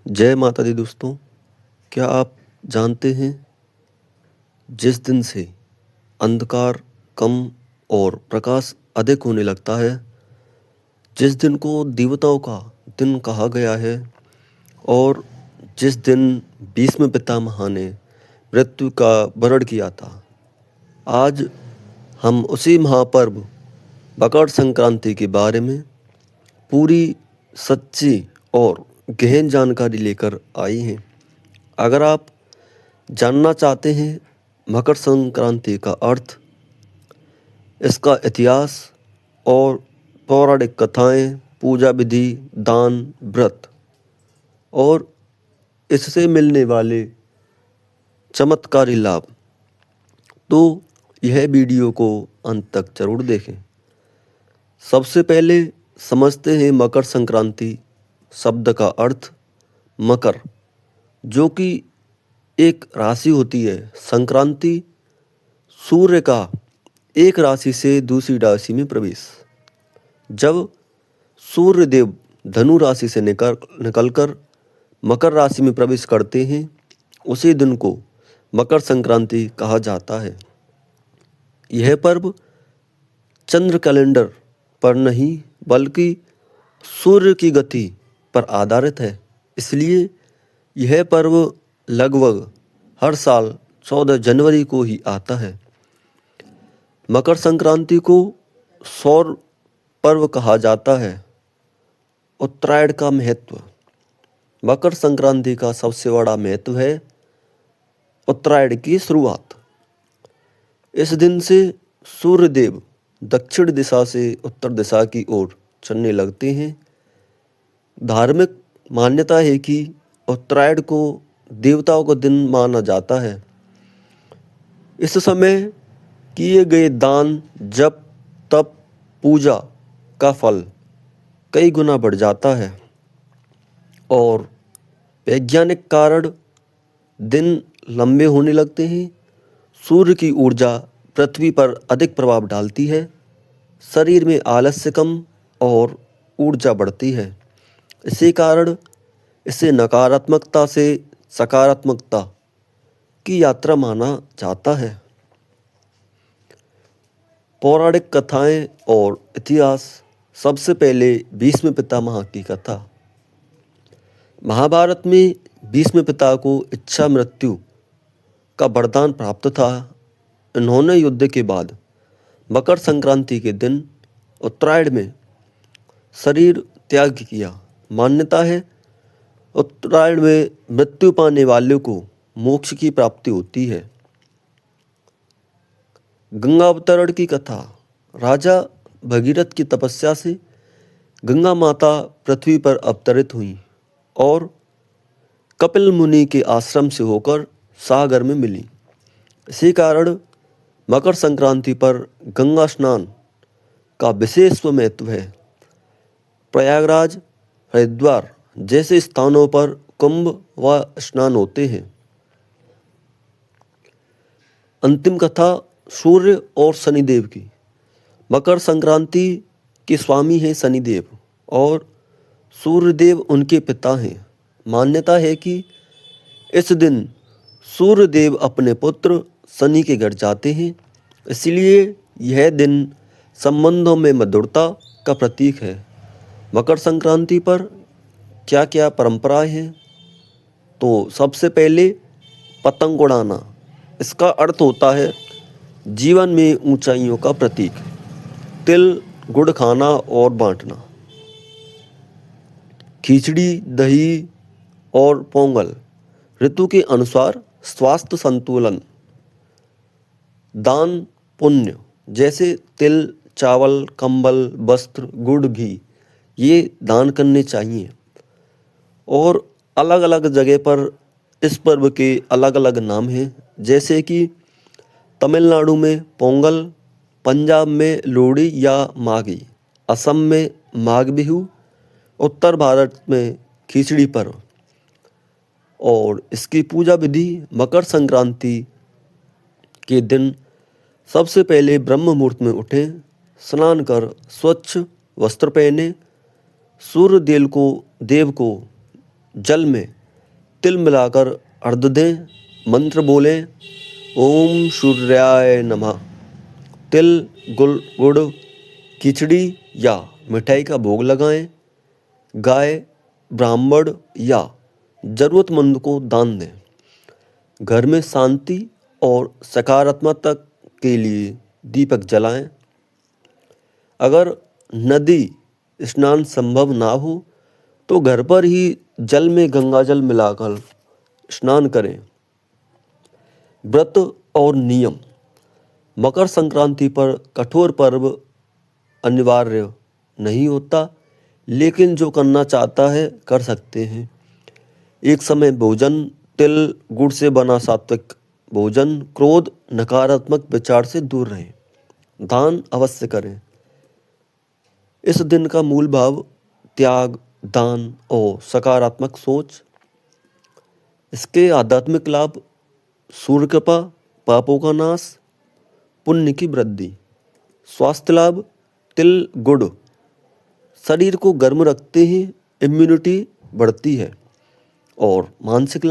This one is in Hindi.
जय माता दी दोस्तों। क्या आप जानते हैं जिस दिन से अंधकार कम और प्रकाश अधिक होने लगता है, जिस दिन को देवताओं का दिन कहा गया है और जिस दिन भीष्म पितामह ने मृत्यु का वरण किया था, आज हम उसी महापर्व मकर संक्रांति के बारे में पूरी सच्ची और गहन जानकारी लेकर आई हैं। अगर आप जानना चाहते हैं मकर संक्रांति का अर्थ, इसका इतिहास और पौराणिक कथाएं, पूजा विधि, दान, व्रत और इससे मिलने वाले चमत्कारी लाभ, तो यह वीडियो को अंत तक जरूर देखें। सबसे पहले समझते हैं मकर संक्रांति शब्द का अर्थ। मकर जो कि एक राशि होती है, संक्रांति सूर्य का एक राशि से दूसरी राशि में प्रवेश। जब सूर्य देव धनु राशि से निकलकर मकर राशि में प्रवेश करते हैं, उसी दिन को मकर संक्रांति कहा जाता है। यह पर्व चंद्र कैलेंडर पर नहीं बल्कि सूर्य की गति पर आधारित है, इसलिए यह पर्व लगभग हर साल 14 जनवरी को ही आता है। मकर संक्रांति को सौर पर्व कहा जाता है। उत्तरायण का महत्व। मकर संक्रांति का सबसे बड़ा महत्व है उत्तरायण की शुरुआत। इस दिन से सूर्य देव दक्षिण दिशा से उत्तर दिशा की ओर चलने लगते हैं। धार्मिक मान्यता है कि उत्तरायण को देवताओं का दिन माना जाता है। इस समय किए गए दान, जप, तप, पूजा का फल कई गुना बढ़ जाता है और वैज्ञानिक कारण दिन लंबे होने लगते हैं। सूर्य की ऊर्जा पृथ्वी पर अधिक प्रभाव डालती है, शरीर में आलस्य कम और ऊर्जा बढ़ती है। इसी कारण इसे नकारात्मकता से सकारात्मकता की यात्रा माना जाता है। पौराणिक कथाएं और इतिहास। सबसे पहले भीष्म पितामह की कथा। महाभारत में भीष्म पिता को इच्छा मृत्यु का वरदान प्राप्त था। इन्होंने युद्ध के बाद मकर संक्रांति के दिन उत्तरायण में शरीर त्याग किया। मान्यता है उत्तरायण में मृत्यु पाने वाले को मोक्ष की प्राप्ति होती है। गंगा अवतरण की कथा। राजा भगीरथ की तपस्या से गंगा माता पृथ्वी पर अवतरित हुई और कपिल मुनि के आश्रम से होकर सागर में मिली। इसी कारण मकर संक्रांति पर गंगा स्नान का विशेष महत्व है। प्रयागराज, हरिद्वार जैसे स्थानों पर कुंभ व स्नान होते हैं। अंतिम कथा सूर्य और शनिदेव की। मकर संक्रांति के स्वामी हैं शनिदेव और सूर्यदेव उनके पिता हैं। मान्यता है कि इस दिन सूर्यदेव अपने पुत्र शनि के घर जाते हैं, इसलिए यह दिन संबंधों में मधुरता का प्रतीक है। मकर संक्रांति पर क्या क्या परंपराएं हैं, तो सबसे पहले पतंग उड़ाना। इसका अर्थ होता है जीवन में ऊंचाइयों का प्रतीक। तिल गुड़ खाना और बांटना। खिचड़ी, दही और पोंगल ऋतु के अनुसार स्वास्थ्य संतुलन। दान पुण्य, जैसे तिल, चावल, कंबल, वस्त्र, गुड़, घी, ये दान करने चाहिए। और अलग अलग जगह पर इस पर्व के अलग अलग नाम हैं, जैसे कि तमिलनाडु में पोंगल, पंजाब में लोहड़ी या माघी, असम में माघ बिहू, उत्तर भारत में खिचड़ी पर्व। और इसकी पूजा विधि। मकर संक्रांति के दिन सबसे पहले ब्रह्म मुहूर्त में उठें, स्नान कर स्वच्छ वस्त्र पहने, सूर्य देव को जल में तिल मिलाकर अर्घ्य दें, मंत्र बोलें, ओम सूर्याय नमः। तिल, गुड़, खिचड़ी या मिठाई का भोग लगाएं। गाय, ब्राह्मण या जरूरतमंद को दान दें। घर में शांति और सकारात्मकता के लिए दीपक जलाएं। अगर नदी स्नान संभव ना हो तो घर पर ही जल में गंगाजल मिलाकर स्नान करें। व्रत और नियम। मकर संक्रांति पर कठोर पर्व अनिवार्य नहीं होता, लेकिन जो करना चाहता है कर सकते हैं। एक समय भोजन, तिल गुड़ से बना सात्विक भोजन, क्रोध, नकारात्मक विचार से दूर रहें। दान अवश्य करें। इस दिन का मूल भाव त्याग, दान और सकारात्मक सोच। इसके आध्यात्मिक लाभ: सूर्य कृपा, पापों का नाश, पुण्य की वृद्धि। स्वास्थ्य लाभ: तिल गुड़ शरीर को गर्म रखते हैं, इम्यूनिटी बढ़ती है। और मानसिक